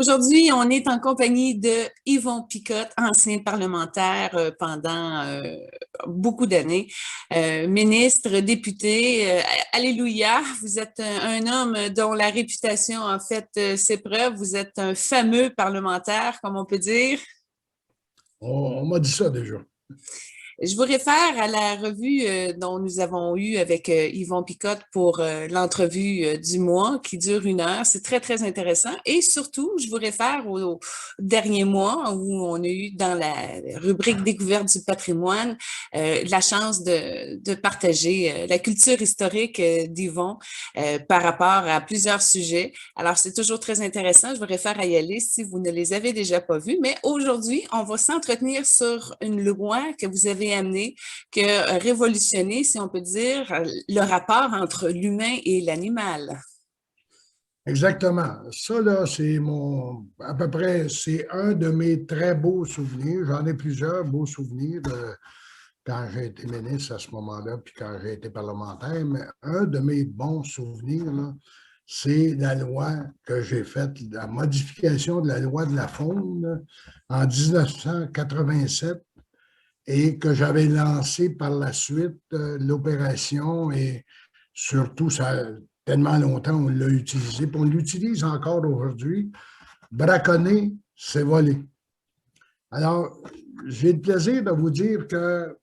Aujourd'hui, on est en compagnie de Yvon Picotte, ancien parlementaire pendant beaucoup d'années, ministre, député. Alléluia, vous êtes un homme dont la réputation a fait ses preuves. Vous êtes un fameux parlementaire, comme on peut dire. On m'a dit ça déjà. Je vous réfère à la revue dont nous avons eu avec Yvon Picotte pour l'entrevue du mois qui dure 1 heure. C'est très, très intéressant. Et surtout, je vous réfère au dernier mois où on a eu dans la rubrique Découverte du patrimoine la chance de partager la culture historique d'Yvon par rapport à plusieurs sujets. Alors, c'est toujours très intéressant. Je vous réfère à y aller si vous ne les avez déjà pas vus. Mais aujourd'hui, on va s'entretenir sur une loi que vous avez amené, qui a révolutionné, si on peut dire, le rapport entre l'humain et l'animal. Exactement. Ça, là, à peu près, c'est un de mes très beaux souvenirs. J'en ai plusieurs beaux souvenirs de quand j'ai été ministre à ce moment-là, puis quand j'ai été parlementaire. Mais un de mes bons souvenirs, là, c'est la loi que j'ai faite, la modification de la loi de la faune là, en 1987 et que j'avais lancé par la suite l'opération et surtout, ça a tellement longtemps on l'a utilisé, puis on l'utilise encore aujourd'hui. Braconner, c'est voler. Alors, j'ai le plaisir de vous dire que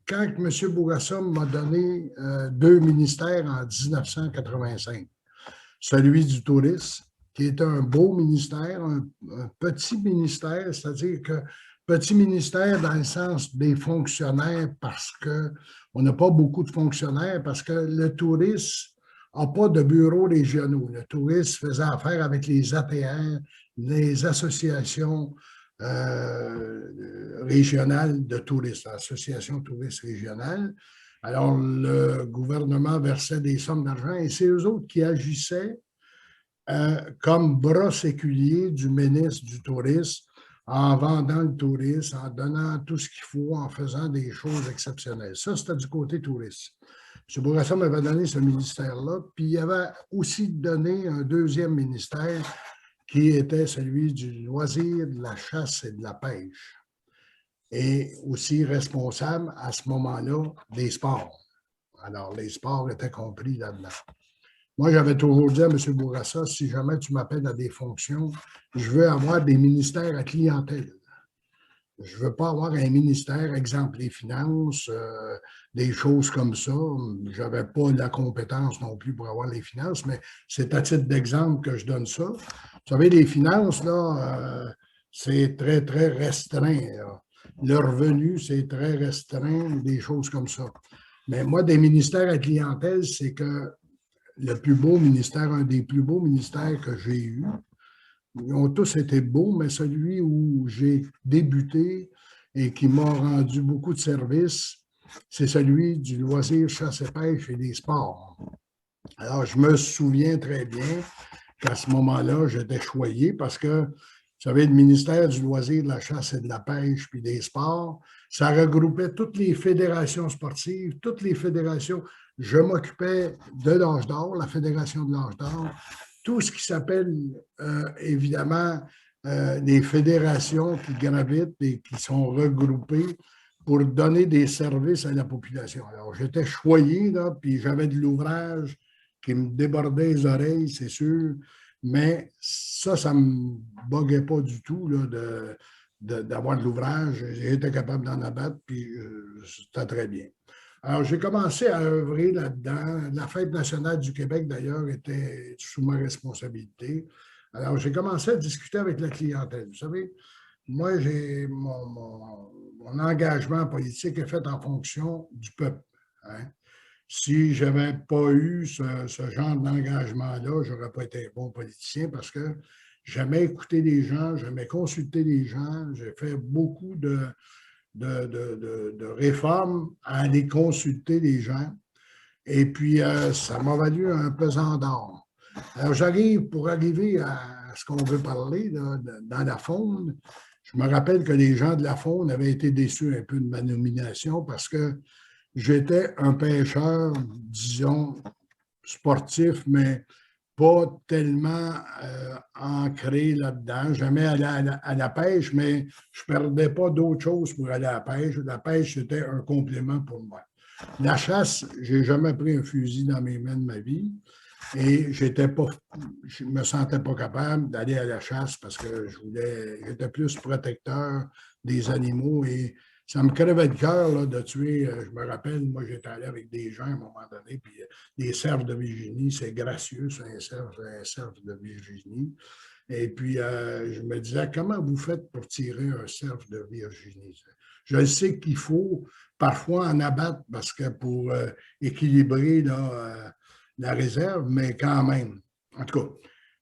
quand M. Bourassa m'a donné 2 ministères en 1985, celui du tourisme, qui est un beau ministère, un petit ministère, c'est-à-dire que petit ministère dans le sens des fonctionnaires parce qu'on n'a pas beaucoup de fonctionnaires, parce que le tourisme n'a pas de bureaux régionaux. Le tourisme faisait affaire avec les ATR, les associations régionales de tourisme, l'association touriste régionale. Alors, le gouvernement versait des sommes d'argent et c'est eux autres qui agissaient comme bras séculier du ministre du Tourisme, en vendant le tourisme, en donnant tout ce qu'il faut, en faisant des choses exceptionnelles. Ça, c'était du côté touriste. M. Bourassa m'avait donné ce ministère-là, puis il avait aussi donné un deuxième ministère qui était celui du loisir, de la chasse et de la pêche, et aussi responsable à ce moment-là des sports. Alors, les sports étaient compris là-dedans. Moi, j'avais toujours dit à M. Bourassa, si jamais tu m'appelles à des fonctions, je veux avoir des ministères à clientèle. Je ne veux pas avoir un ministère, exemple les finances, des choses comme ça. Je n'avais pas la compétence non plus pour avoir les finances, mais c'est à titre d'exemple que je donne ça. Vous savez, les finances, là, c'est très, très restreint. Là. Le revenu, c'est très restreint, des choses comme ça. Mais moi, des ministères à clientèle, c'est que le plus beau ministère, un des plus beaux ministères que j'ai eu. Ils ont tous été beaux, mais celui où j'ai débuté et qui m'a rendu beaucoup de services, c'est celui du loisir, chasse et pêche et des sports. Alors, je me souviens très bien qu'à ce moment-là, j'étais choyé parce que, vous savez, le ministère du loisir, de la chasse et de la pêche puis des sports, ça regroupait toutes les fédérations sportives, toutes les fédérations. Je m'occupais de l'Âge d'or, la Fédération de l'Âge d'or, tout ce qui s'appelle évidemment les fédérations qui gravitent et qui sont regroupées pour donner des services à la population. Alors, j'étais choyé, là, puis j'avais de l'ouvrage qui me débordait les oreilles, c'est sûr, mais ça ne me boguait pas du tout là, d'avoir de l'ouvrage. J'étais capable d'en abattre, puis c'était très bien. Alors, j'ai commencé à œuvrer là-dedans. La Fête nationale du Québec, d'ailleurs, était sous ma responsabilité. Alors, j'ai commencé à discuter avec la clientèle. Vous savez, moi, j'ai mon engagement politique est fait en fonction du peuple. Hein? Si je n'avais pas eu ce genre d'engagement-là, je n'aurais pas été un bon politicien parce que j'aimais écouter les gens, j'aimais consulter les gens. J'ai fait beaucoup de réformes à aller consulter les gens. Et puis, ça m'a valu un pesant d'or. Alors, pour arriver à ce qu'on veut parler là, dans la faune, je me rappelle que les gens de la faune avaient été déçus un peu de ma nomination parce que j'étais un pêcheur, disons, sportif, mais pas tellement ancré là-dedans. Jamais allé à la pêche, mais je ne perdais pas d'autre chose pour aller à la pêche. La pêche, c'était un complément pour moi. La chasse, je n'ai jamais pris un fusil dans mes mains de ma vie et je ne me sentais pas capable d'aller à la chasse parce que j'étais plus protecteur des animaux et ça me crevait le cœur de tuer. Je me rappelle, moi, j'étais allé avec des gens à un moment donné, puis des cerfs de Virginie, c'est gracieux, c'est un cerf de Virginie. Et puis, je me disais, comment vous faites pour tirer un cerf de Virginie? Je sais qu'il faut parfois en abattre parce que pour équilibrer la réserve, mais quand même. En tout cas,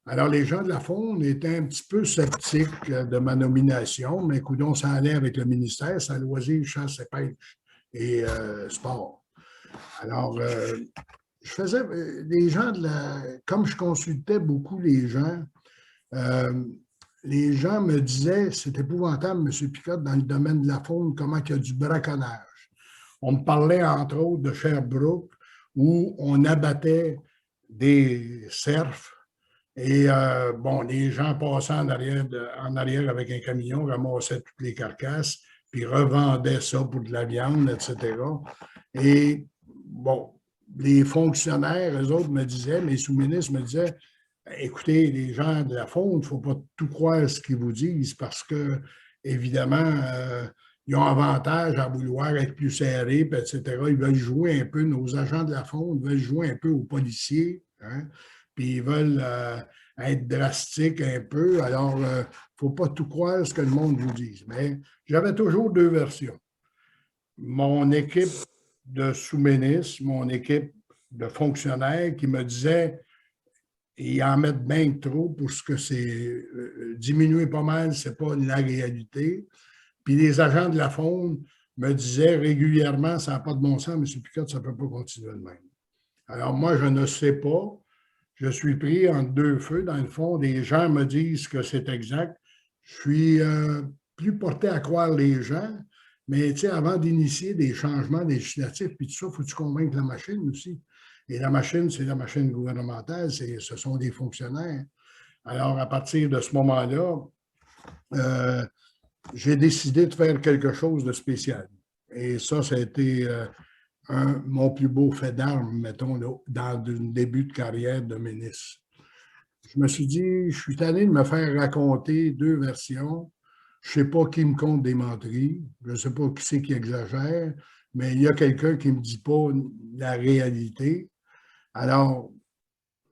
alors les gens de la Faune étaient un petit peu sceptiques de ma nomination, mais coudonc, ça allait avec le ministère, ça loisir, chasse et pêche et sport. Alors, je faisais, les gens comme je consultais beaucoup les gens me disaient, c'est épouvantable, M. Picotte, dans le domaine de la faune, comment il y a du braconnage. On me parlait, entre autres, de Sherbrooke, où on abattait des cerfs et, bon, les gens passaient en arrière avec un camion, ramassaient toutes les carcasses, puis revendaient ça pour de la viande, etc. Et, bon, les fonctionnaires, eux autres me disaient, mes sous-ministres me disaient, écoutez, les gens de la faune, il ne faut pas tout croire ce qu'ils vous disent parce que, évidemment, ils ont avantage à vouloir être plus serrés, etc. Ils veulent jouer un peu, nos agents de la faune veulent jouer un peu aux policiers, hein, puis ils veulent être drastiques un peu. Alors, il ne faut pas tout croire ce que le monde vous dit. Mais j'avais toujours deux versions. Mon équipe de sous-ministres, mon équipe de fonctionnaires qui me disaient ils en mettent bien trop pour ce que c'est. Diminuer pas mal, ce n'est pas la réalité. Puis les agents de la faune me disaient régulièrement, ça n'a pas de bon sens, M. Picotte, ça ne peut pas continuer de même. Alors moi, je ne sais pas. Je suis pris entre deux feux. Dans le fond, des gens me disent que c'est exact. Je suis plus porté à croire les gens, mais avant d'initier des changements législatifs, puis tout ça, il faut que tu convaincre la machine aussi. Et la machine, c'est la machine gouvernementale, ce sont des fonctionnaires. Alors, à partir de ce moment-là, j'ai décidé de faire quelque chose de spécial. Et ça a été mon plus beau fait d'armes, mettons, là, dans le début de carrière de ministre. Je me suis dit, je suis tanné de me faire raconter deux versions. Je ne sais pas qui me compte des menteries, je ne sais pas qui c'est qui exagère, mais il y a quelqu'un qui ne me dit pas la réalité. Alors,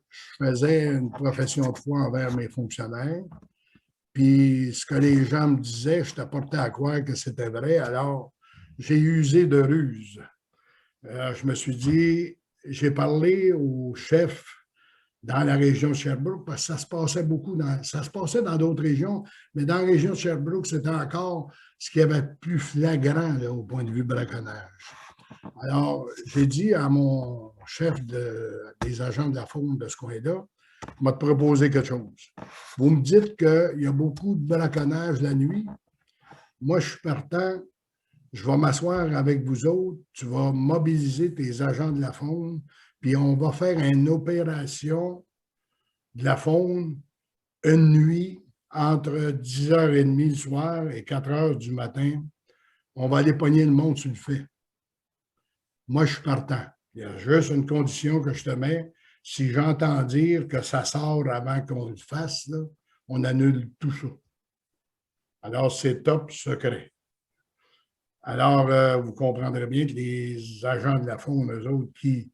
je faisais une profession de foi envers mes fonctionnaires. Puis, ce que les gens me disaient, je t'apportais à croire que c'était vrai. Alors, j'ai usé de ruse. Je me suis dit, j'ai parlé au chef dans la région de Sherbrooke, parce que ça se passait ça se passait dans d'autres régions, mais dans la région de Sherbrooke, c'était encore ce qui avait plus flagrant là, au point de vue braconnage. Alors, j'ai dit à mon chef des agents de la faune de ce coin-là, il m'a proposé quelque chose. Vous me dites qu'il y a beaucoup de braconnage la nuit. Moi, je suis partant. Je vais m'asseoir avec vous autres. Tu vas mobiliser tes agents de la faune, puis on va faire une opération de la faune une nuit entre 10h30 le soir et 4h du matin. On va aller pogner le monde sur le fait. Moi, je suis partant. Il y a juste une condition que je te mets. Si j'entends dire que ça sort avant qu'on le fasse, là, on annule tout ça. Alors, c'est top secret. Alors, vous comprendrez bien que les agents de la faune, eux autres, qui,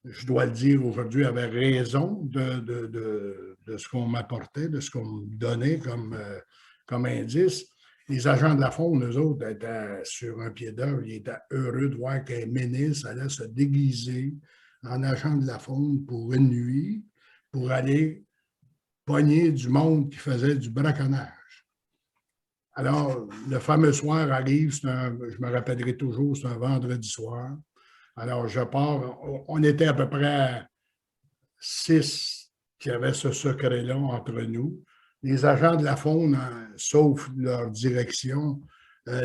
je dois le dire aujourd'hui, avaient raison de ce qu'on m'apportait, de ce qu'on me donnait comme indice. Les agents de la faune, eux autres, étaient sur un pied d'œuvre. Ils étaient heureux de voir qu'un ministre allait se déguiser en agent de la faune pour une nuit, pour aller pogner du monde qui faisait du braconnage. Alors, le fameux soir arrive, je me rappellerai toujours, c'est un vendredi soir. Alors, je pars, on était à peu près 6 qui avaient ce secret-là entre nous. Les agents de la faune, sauf leur direction,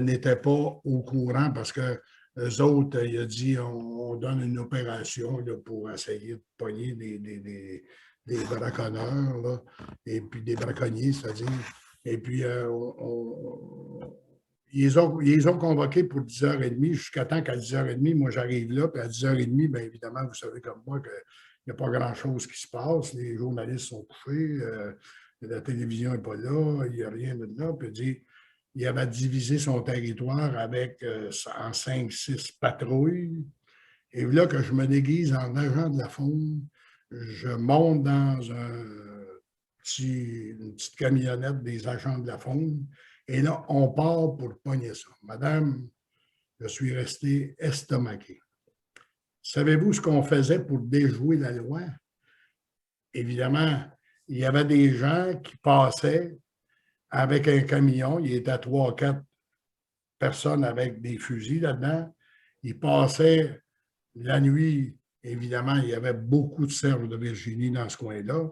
n'étaient pas au courant parce que eux autres, il a dit on donne une opération là, pour essayer de pogner des braconneurs, là, et puis des braconniers, c'est-à-dire. Et puis, ils les ont convoqués pour 10h30 jusqu'à temps qu'à 10h30, moi, j'arrive là, puis à 10h30, bien évidemment, vous savez comme moi qu'il n'y a pas grand-chose qui se passe. Les journalistes sont couchés, la télévision n'est pas là, il n'y a rien de là. Puis il avait divisé son territoire avec en 5-6 patrouilles. Et là que je me déguise en agent de la faune, je monte dans une petite camionnette des agents de la faune. Et là, on part pour pogner ça. Madame, je suis resté estomaqué. Savez-vous ce qu'on faisait pour déjouer la loi? Évidemment, il y avait des gens qui passaient avec un camion. Il était à 3-4 personnes avec des fusils là-dedans. Ils passaient la nuit. Évidemment, il y avait beaucoup de cerfs de Virginie dans ce coin-là.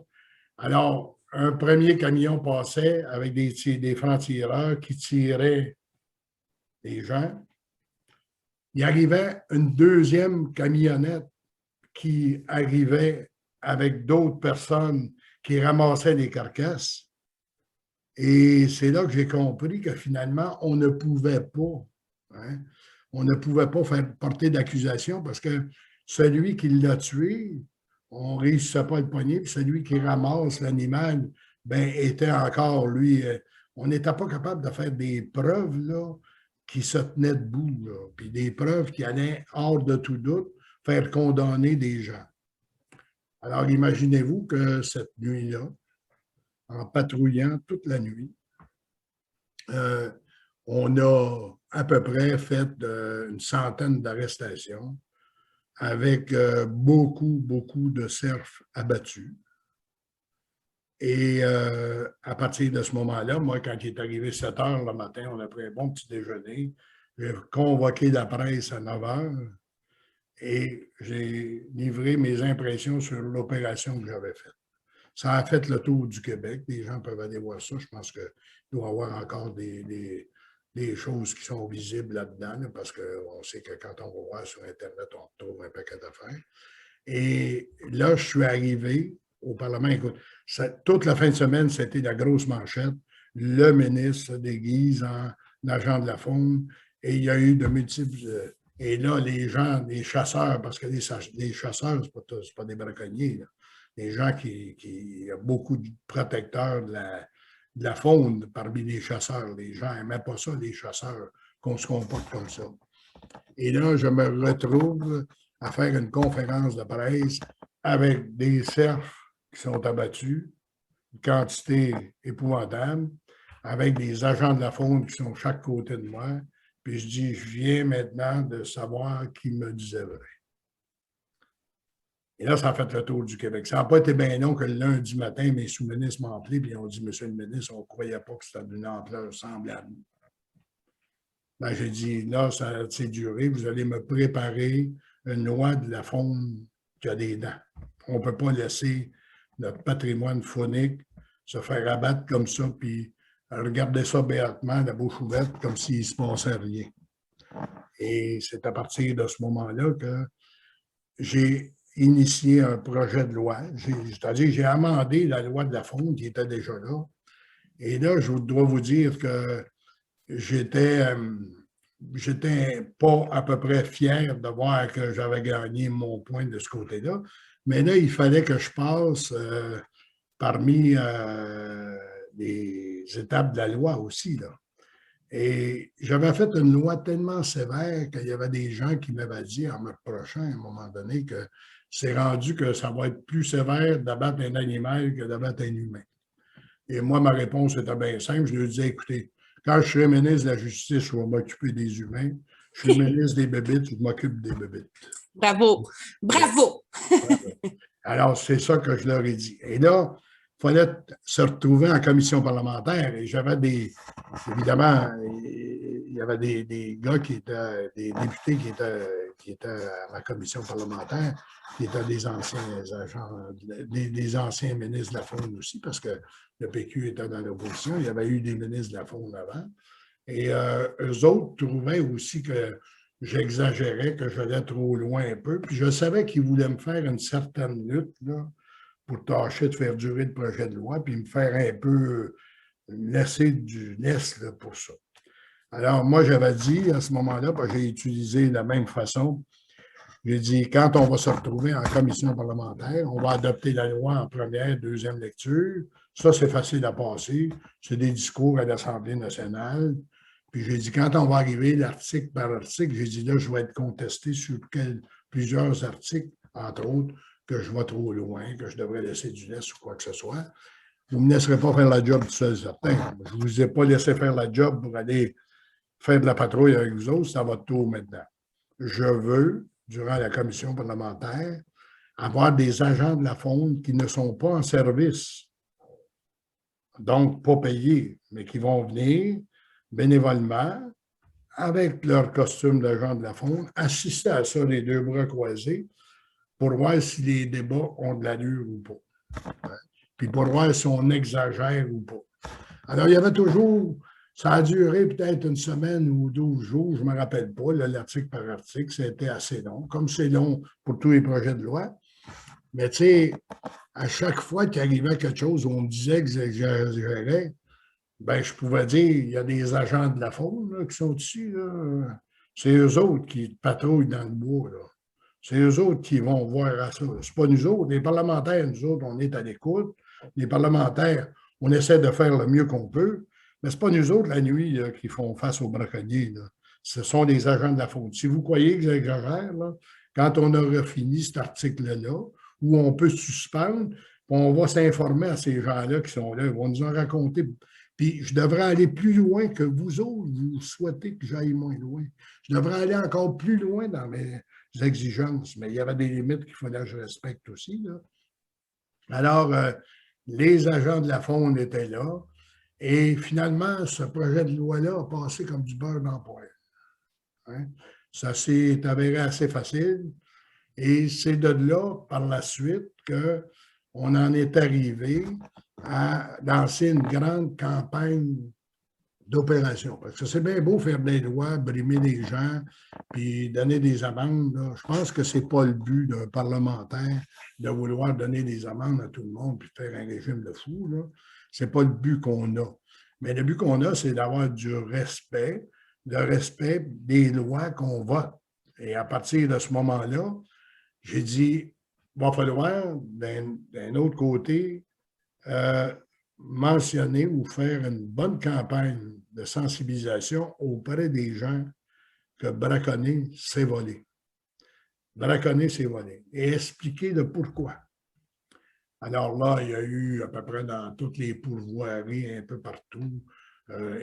Alors, un premier camion passait avec des francs-tireurs qui tiraient les gens. Il arrivait une deuxième camionnette qui arrivait avec d'autres personnes qui ramassaient les carcasses. Et c'est là que j'ai compris que finalement, on ne pouvait pas, hein, on ne pouvait pas faire porter d'accusation parce que celui qui l'a tué, on ne réussissait pas à le pogner, puis celui qui ramasse l'animal, ben, était encore, lui, on n'était pas capable de faire des preuves là, qui se tenaient debout, là, puis des preuves qui allaient, hors de tout doute, faire condamner des gens. Alors, imaginez-vous que cette nuit-là, en patrouillant toute la nuit, on a à peu près fait une centaine d'arrestations avec beaucoup, beaucoup de cerfs abattus. Et à partir de ce moment-là, moi, quand il est arrivé 7 heures le matin, on a pris un bon petit déjeuner. J'ai convoqué la presse à 9 heures et j'ai livré mes impressions sur l'opération que j'avais faite. Ça a fait le tour du Québec. Les gens peuvent aller voir ça. Je pense qu'il doit y avoir encore des choses qui sont visibles là-dedans, là, parce qu'on sait que quand on va voir sur Internet, on trouve un paquet d'affaires. Et là, je suis arrivé au Parlement. Écoute, toute la fin de semaine, c'était la grosse manchette. Le ministre se déguise en agent de la faune et il y a eu de multiples. Et là, les gens, les chasseurs, parce que les chasseurs, ce n'est pas des braconniers, là. Les gens il y a beaucoup de protecteurs de la faune parmi les chasseurs. Les gens n'aimaient pas ça, les chasseurs, qu'on se comporte comme ça. Et là, je me retrouve à faire une conférence de presse avec des cerfs qui sont abattus, une quantité épouvantable, avec des agents de la faune qui sont de chaque côté de moi. Puis je dis, je viens maintenant de savoir qui me disait vrai. Et là, ça a fait le tour du Québec. Ça n'a pas été bien long que le lundi matin, mes sous-ministres m'ont appelé et ont dit, Monsieur le ministre, on ne croyait pas que c'était d'une ampleur semblable. Ben, j'ai dit, là, ça s'est duré, vous allez me préparer une loi de la faune qui a des dents. On ne peut pas laisser notre patrimoine faunique se faire abattre comme ça, puis regarder ça béatement, la bouche ouverte, comme s'il ne se passait rien. Et c'est à partir de ce moment-là que j'ai initié un projet de loi. C'est-à-dire, j'ai amendé la loi de la faune qui était déjà là. Et là, je dois vous dire que j'étais pas à peu près fier de voir que j'avais gagné mon point de ce côté-là. Mais là, il fallait que je passe parmi les étapes de la loi aussi, là. Et j'avais fait une loi tellement sévère qu'il y avait des gens qui m'avaient dit en me reprochant à un moment donné que c'est rendu que ça va être plus sévère d'abattre un animal que d'abattre un humain. Et moi, ma réponse était bien simple. Je lui disais, écoutez, quand je serai ministre de la Justice, je vais m'occuper des humains. Je suis ministre des bébites, je m'occupe des bébites. Bravo! Bravo! Alors, c'est ça que je leur ai dit. Et là, il fallait se retrouver en commission parlementaire. Et j'avais évidemment, il y avait des gars qui étaient, des députés qui étaient à ma commission parlementaire, qui étaient des anciens agents, des anciens ministres de la faune aussi, parce que le PQ était dans l'opposition. Il y avait eu des ministres de la faune avant. Et eux autres trouvaient aussi que j'exagérais, que j'allais trop loin un peu. Puis je savais qu'il voulait me faire une certaine lutte là, pour tâcher de faire durer le projet de loi, puis me faire un peu laisser du laisse là, pour ça. Alors, moi, j'avais dit à ce moment-là, parce que j'ai utilisé la même façon, j'ai dit, quand on va se retrouver en commission parlementaire, on va adopter la loi en première, deuxième lecture. Ça, c'est facile à passer. C'est des discours à l'Assemblée nationale. Puis j'ai dit, quand on va arriver l'article par article, j'ai dit, là, je vais être contesté sur plusieurs articles, entre autres, que je vais trop loin, que je devrais laisser du laisse ou quoi que ce soit. Vous ne me laisserez pas faire la job tout seul, certain. Je ne vous ai pas laissé faire la job pour aller faire de la patrouille avec vous autres, ça va tout maintenant. Je veux, durant la commission parlementaire, avoir des agents de la faune qui ne sont pas en service, donc pas payés, mais qui vont venir bénévolement, avec leur costume d'agent de la faune, assister à ça les deux bras croisés pour voir si les débats ont de l'allure ou pas. Puis pour voir si on exagère ou pas. Alors, il y avait toujours, ça a duré peut-être une semaine ou 12 jours, je ne me rappelle pas, l'article par article, c'était assez long, comme c'est long pour tous les projets de loi. Mais tu sais, à chaque fois qu'il arrivait quelque chose où on me disait que j'exagérais, ben, je pouvais dire, il y a des agents de la faune là, qui sont ici. Là. C'est eux autres qui patrouillent dans le bois. Là. C'est eux autres qui vont voir à ça. Ce n'est pas nous autres. Les parlementaires, nous autres, on est à l'écoute. Les parlementaires, on essaie de faire le mieux qu'on peut. Mais ce n'est pas nous autres, la nuit, là, qui font face aux braconniers. Là. Ce sont des agents de la faune. Si vous croyez que j'exagère, quand on aura fini cet article-là, où on peut suspendre, on va s'informer à ces gens-là qui sont là. Ils vont nous en raconter. Puis je devrais aller plus loin que vous autres. Vous souhaitez que j'aille moins loin. Je devrais aller encore plus loin dans mes exigences, mais il y avait des limites qu'il fallait que je respecte aussi. Là. Alors, les agents de la faune étaient là. Et finalement, ce projet de loi-là a passé comme du beurre dans le poêle. Hein? Ça s'est avéré assez facile. Et c'est de là, par la suite, qu'on en est arrivé à lancer une grande campagne d'opération. Parce que c'est bien beau faire des lois, brimer les gens, puis donner des amendes. Là. Je pense que ce n'est pas le but d'un parlementaire de vouloir donner des amendes à tout le monde puis faire un régime de fou. Ce n'est pas le but qu'on a. Mais le but qu'on a, c'est d'avoir du respect, le respect des lois qu'on vote. Et à partir de ce moment-là, j'ai dit, il va falloir, d'un autre côté, mentionner ou faire une bonne campagne de sensibilisation auprès des gens que braconner, c'est voler. Braconner, c'est voler. Et expliquer le pourquoi. Alors là, il y a eu à peu près dans toutes les pourvoiries, un peu partout,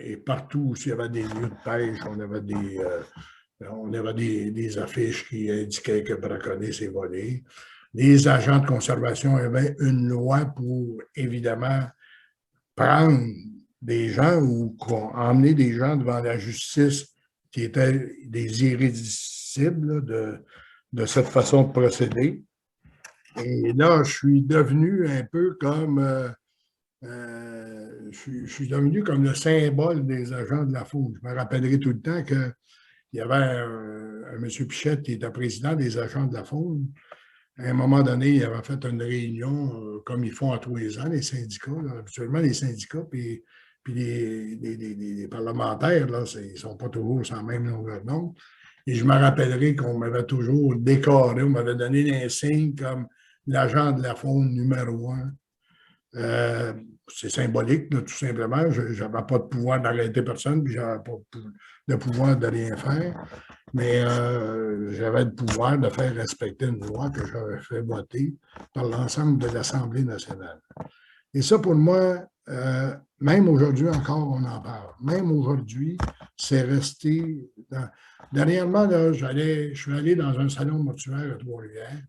et partout où il y avait des lieux de pêche, on avait des affiches qui indiquaient que braconner, c'est voler. Les agents de conservation avaient une loi pour, évidemment, prendre des gens ou emmener des gens devant la justice qui étaient des irréductibles de cette façon de procéder. Et là, je suis devenu un peu comme je suis devenu comme le symbole des agents de la faune. Je me rappellerai tout le temps qu'il y avait un M. Pichette qui était président des agents de la faune. À un moment donné, il avait fait une réunion, comme ils font à tous les ans, les syndicats. Là. Habituellement, les syndicats puis les parlementaires, là, ils ne sont pas toujours sur la même longueur d'onde. Et je me rappellerai qu'on m'avait toujours décoré, on m'avait donné des signes comme l'agent de la faune numéro 1. C'est symbolique, là, tout simplement. Je n'avais pas de pouvoir d'arrêter personne, puis je n'avais pas de pouvoir de rien faire. Mais j'avais le pouvoir de faire respecter une loi que j'avais fait voter par l'ensemble de l'Assemblée nationale. Et ça, pour moi, même aujourd'hui encore, on en parle. Même aujourd'hui, c'est resté... Dernièrement, là, je suis allé dans un salon mortuaire à Trois-Rivières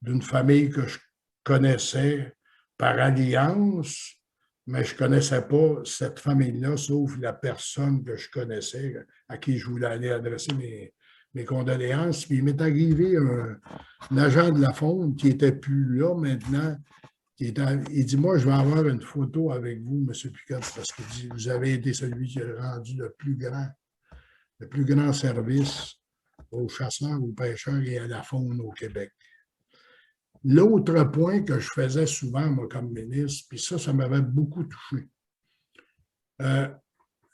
d'une famille que je connaissais par alliance, mais je ne connaissais pas cette famille-là, sauf la personne que je connaissais, à qui je voulais aller adresser mes condoléances. Puis il m'est arrivé un agent de la faune qui n'était plus là maintenant. Il dit, moi, je vais avoir une photo avec vous, M. Picotte, parce que vous avez été celui qui a rendu le plus grand service aux chasseurs, aux pêcheurs et à la faune au Québec. L'autre point que je faisais souvent, moi, comme ministre, puis ça m'avait beaucoup touché.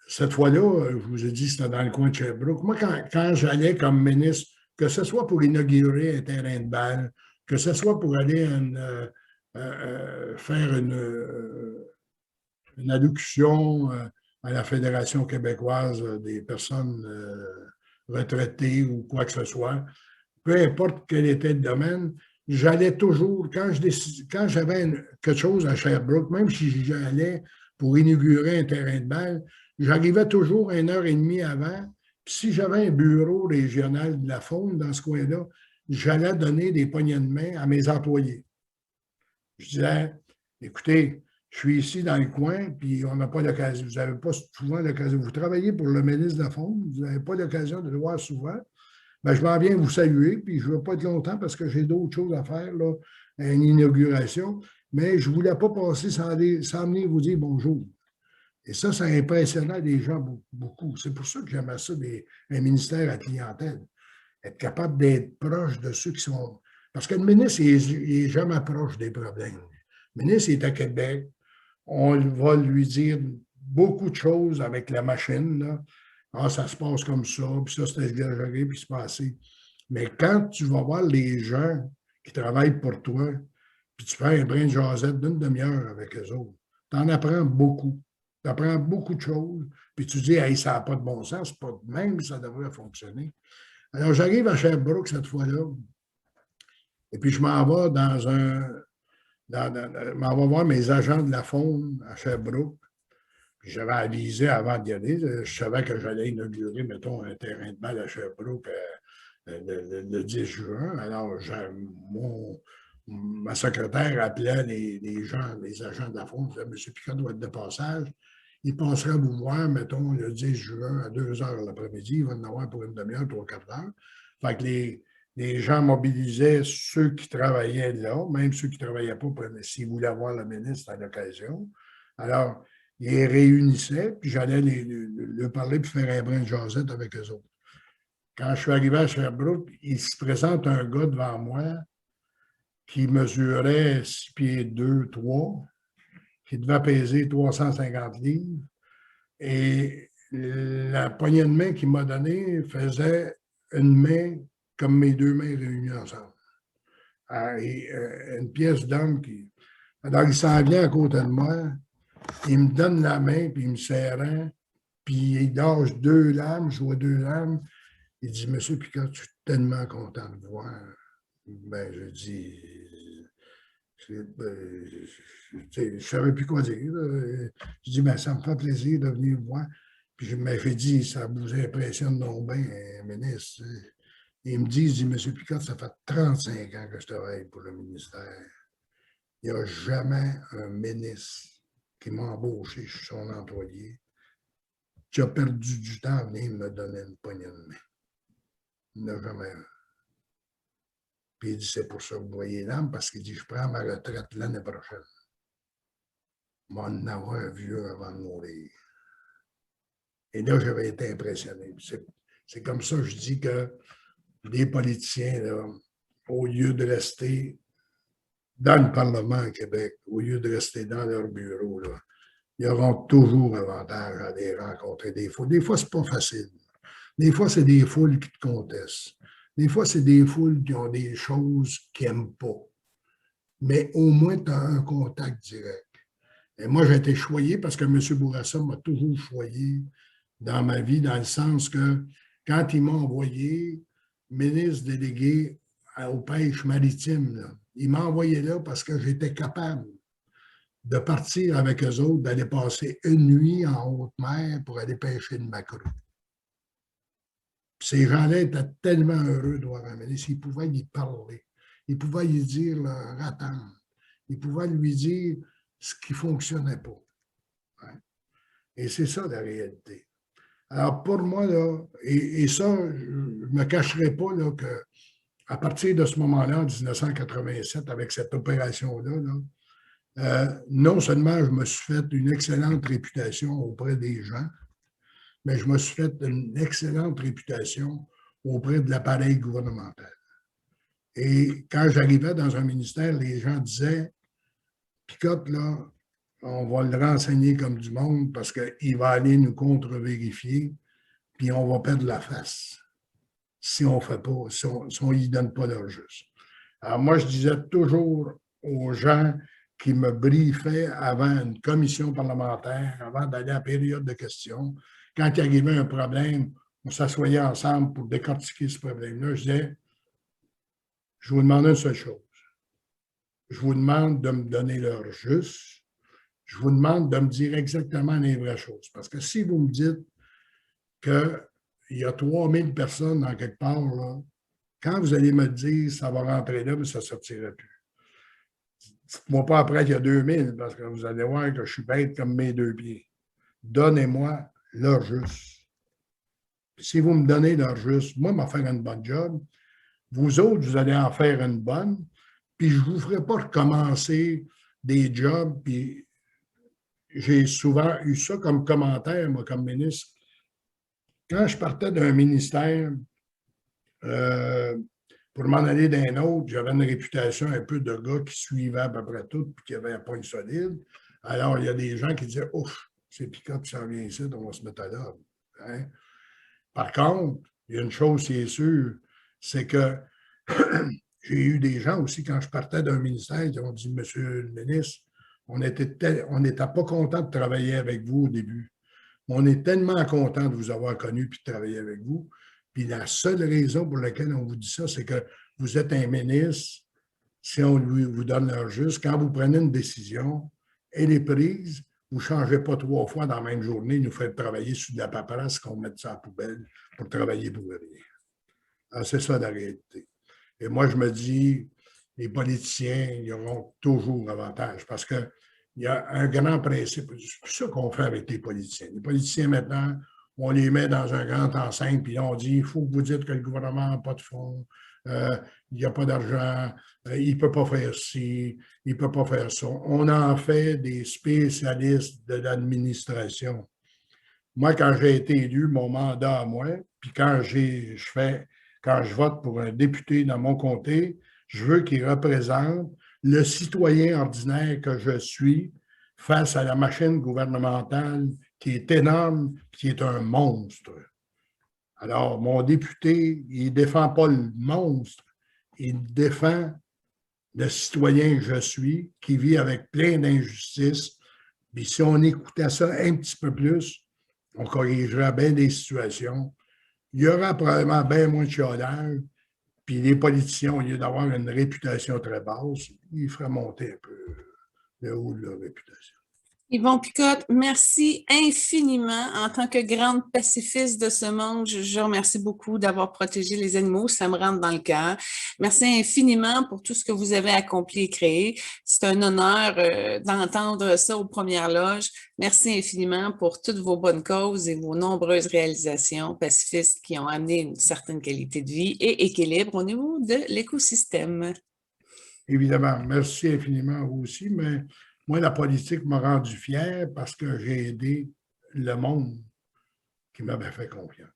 Cette fois-là, je vous ai dit, c'était dans le coin de Sherbrooke. Moi, quand j'allais comme ministre, que ce soit pour inaugurer un terrain de balle, que ce soit pour aller faire une allocution à la Fédération québécoise des personnes retraitées ou quoi que ce soit, peu importe quel était le domaine, j'allais toujours, quand j'avais quelque chose à Sherbrooke, même si j'allais pour inaugurer un terrain de balle, j'arrivais toujours 1 heure et demie avant. Puis si j'avais un bureau régional de la faune dans ce coin-là, j'allais donner des poignées de main à mes employés. Je disais, écoutez, je suis ici dans le coin, puis on n'a pas l'occasion, vous n'avez pas souvent l'occasion, vous travaillez pour le ministre de la Faune, vous n'avez pas l'occasion de le voir souvent. Bien, je m'en viens vous saluer, puis je ne veux pas être longtemps parce que j'ai d'autres choses à faire, là, à une inauguration, mais je ne voulais pas passer sans venir vous dire bonjour. Et ça impressionnait les gens beaucoup. C'est pour ça que j'aimais ça, un ministère à clientèle. Être capable d'être proche de ceux qui sont... Parce que le ministre, il n'est jamais proche des problèmes. Le ministre est à Québec. On va lui dire beaucoup de choses avec la machine, là. Ah, ça se passe comme ça, puis ça, c'est exagéré, puis c'est passé. Mais quand tu vas voir les gens qui travaillent pour toi, puis tu fais un brin de jasette d'une demi-heure avec eux autres, tu en apprends beaucoup. Tu apprends beaucoup de choses, puis tu dis, hey, ça n'a pas de bon sens, c'est pas de même, ça devrait fonctionner. Alors, j'arrive à Sherbrooke cette fois-là, et puis je m'en vais je m'en vais voir mes agents de la faune à Sherbrooke. Puis j'avais avisé avant d'y aller, je savais que j'allais inaugurer, mettons, un terrain de balle à Sherbrooke le 10 juin. Alors, ma secrétaire appelait les gens, les agents de la faune, disait, M. Picard doit être de passage. Il passera vous voir, mettons, le 10 juin à 2 heures l'après-midi. Il va en avoir pour une demi-heure, 3 quarts d'heure. Fait que les gens mobilisaient ceux qui travaillaient là, même ceux qui ne travaillaient pas, s'ils voulaient voir le ministre à l'occasion. Alors, ils les réunissaient, puis j'allais leur parler puis faire un brin de jasette avec eux autres. Quand je suis arrivé à Sherbrooke, il se présente un gars devant moi qui mesurait 6 pieds 2, 3, qui devait peser 350 livres. Et la poignée de main qu'il m'a donnée faisait une main comme mes 2 mains réunies ensemble. Et une pièce d'homme qui... Alors, il s'en vient à côté de moi, il me donne la main, puis il me serre, puis il lâche 2 lames, je vois 2 lames. Il dit, Monsieur Picard, je suis tellement content de vous voir. Ben, je dis, je ne savais plus quoi dire. Je dis, ben, ça me fait plaisir de venir vous voir. Puis je m'avais dit, ça vous impressionne non bien, ministre. Il me dit, Monsieur Picard, ça fait 35 ans que je travaille pour le ministère. Il n'y a jamais un ministre qui m'a embauché, je suis son employé, qui a perdu du temps à venir me donner une poignée de main. Il n'y en a jamais un. Puis il dit, c'est pour ça que vous voyez l'âme, parce qu'il dit, je prends ma retraite l'année prochaine. Je vais en avoir un vieux avant de mourir. Et là, j'avais été impressionné. C'est comme ça que je dis que les politiciens, là, au lieu de rester dans le Parlement à Québec, au lieu de rester dans leur bureau, là, ils auront toujours avantage à aller rencontrer des foules. Des fois, ce n'est pas facile. Des fois, c'est des foules qui te contestent. Des fois, c'est des foules qui ont des choses qu'ils n'aiment pas. Mais au moins, tu as un contact direct. Et moi, j'ai été choyé parce que M. Bourassa m'a toujours choyé dans ma vie, dans le sens que quand il m'a envoyé ministre délégué aux pêches maritimes, là, il m'a envoyé là parce que j'étais capable de partir avec eux autres, d'aller passer une nuit en haute mer pour aller pêcher le maquereau. Ces gens-là étaient tellement heureux de voir un ministre, ils pouvaient y parler, ils pouvaient lui dire leur attente, ils pouvaient lui dire ce qui ne fonctionnait pas. Ouais. Et c'est ça la réalité. Alors pour moi, là, et ça, je ne me cacherai pas là, qu'à partir de ce moment-là, en 1987, avec cette opération-là, non seulement je me suis fait une excellente réputation auprès des gens, mais je me suis fait une excellente réputation auprès de l'appareil gouvernemental. Et quand j'arrivais dans un ministère, les gens disaient, Picotte, là, on va le renseigner comme du monde parce qu'il va aller nous contre-vérifier, puis on va perdre la face si on ne fait pas, si on lui donne pas leur juste. Alors moi, je disais toujours aux gens qui me briefaient avant une commission parlementaire, avant d'aller à la période de questions, quand il arrivait un problème, on s'assoyait ensemble pour décortiquer ce problème-là. Je disais, je vous demande une seule chose. Je vous demande de me donner l'heure juste. Je vous demande de me dire exactement les vraies choses. Parce que si vous me dites qu'il y a 3000 personnes dans quelque part, là, quand vous allez me dire ça va rentrer là, mais ça ne sortira plus. Dites-moi pas après qu'il y a 2000, parce que vous allez voir que je suis bête comme mes deux pieds. Donnez-moi l'heure juste. Si vous me donnez l'heure juste, moi, je vais faire une bonne job. Vous autres, vous allez en faire une bonne, puis je ne vous ferai pas recommencer des jobs. Puis j'ai souvent eu ça comme commentaire, moi, comme ministre. Quand je partais d'un ministère pour m'en aller d'un autre, j'avais une réputation un peu de gars qui suivait à peu près tout, puis qui avait un point solide. Alors, il y a des gens qui disaient, ouf, c'est Picotte qui s'en vient ici, on va se mettre à l'ordre. Hein? Par contre, il y a une chose qui est sûre, c'est que j'ai eu des gens aussi, quand je partais d'un ministère, qui ont dit, Monsieur le ministre, on n'était pas content de travailler avec vous au début. On est tellement content de vous avoir connu et de travailler avec vous. Puis la seule raison pour laquelle on vous dit ça, c'est que vous êtes un ministre, si on vous donne l'heure juste, quand vous prenez une décision, elle est prise, vous ne changez pas 3 fois dans la même journée, nous faites travailler sur de la paperasse qu'on mette ça à la poubelle pour travailler pour rien. C'est ça la réalité. Et moi, je me dis, les politiciens, ils auront toujours avantage parce qu'il y a un grand principe. C'est ça qu'on fait avec les politiciens. Les politiciens, maintenant, on les met dans un grand enceinte, puis on dit, il faut que vous dites que le gouvernement n'a pas de fonds, il n'y a pas d'argent, il ne peut pas faire ci, il ne peut pas faire ça. On en fait des spécialistes de l'administration. Moi, quand j'ai été élu, mon mandat à moi, puis quand je vote pour un député dans mon comté, je veux qu'il représente le citoyen ordinaire que je suis face à la machine gouvernementale qui est énorme, qui est un monstre. Alors, mon député, il ne défend pas le monstre, il défend le citoyen que je suis, qui vit avec plein d'injustices. Puis si on écoutait ça un petit peu plus, on corrigerait bien des situations. Il y aura probablement bien moins de chiolage. Puis les politiciens, au lieu d'avoir une réputation très basse, ils feraient monter un peu le haut de leur réputation. Yvon Picotte, merci infiniment. En tant que grande pacifiste de ce monde, je remercie beaucoup d'avoir protégé les animaux. Ça me rentre dans le cœur. Merci infiniment pour tout ce que vous avez accompli et créé. C'est un honneur d'entendre ça aux Premières Loges. Merci infiniment pour toutes vos bonnes causes et vos nombreuses réalisations pacifistes qui ont amené une certaine qualité de vie et équilibre au niveau de l'écosystème. Évidemment, merci infiniment vous aussi, mais moi, la politique m'a rendu fier parce que j'ai aidé le monde qui m'avait fait confiance.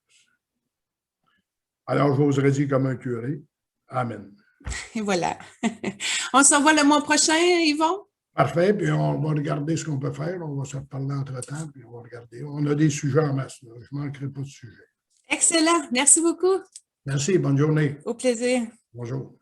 Alors, j'oserais dire comme un curé, Amen. Et voilà. On se revoit le mois prochain, Yvon? Parfait, puis on va regarder ce qu'on peut faire. On va se reparler entre-temps, puis on va regarder. On a des sujets en masse, là. Je ne manquerai pas de sujets. Excellent. Merci beaucoup. Merci, bonne journée. Au plaisir. Bonjour.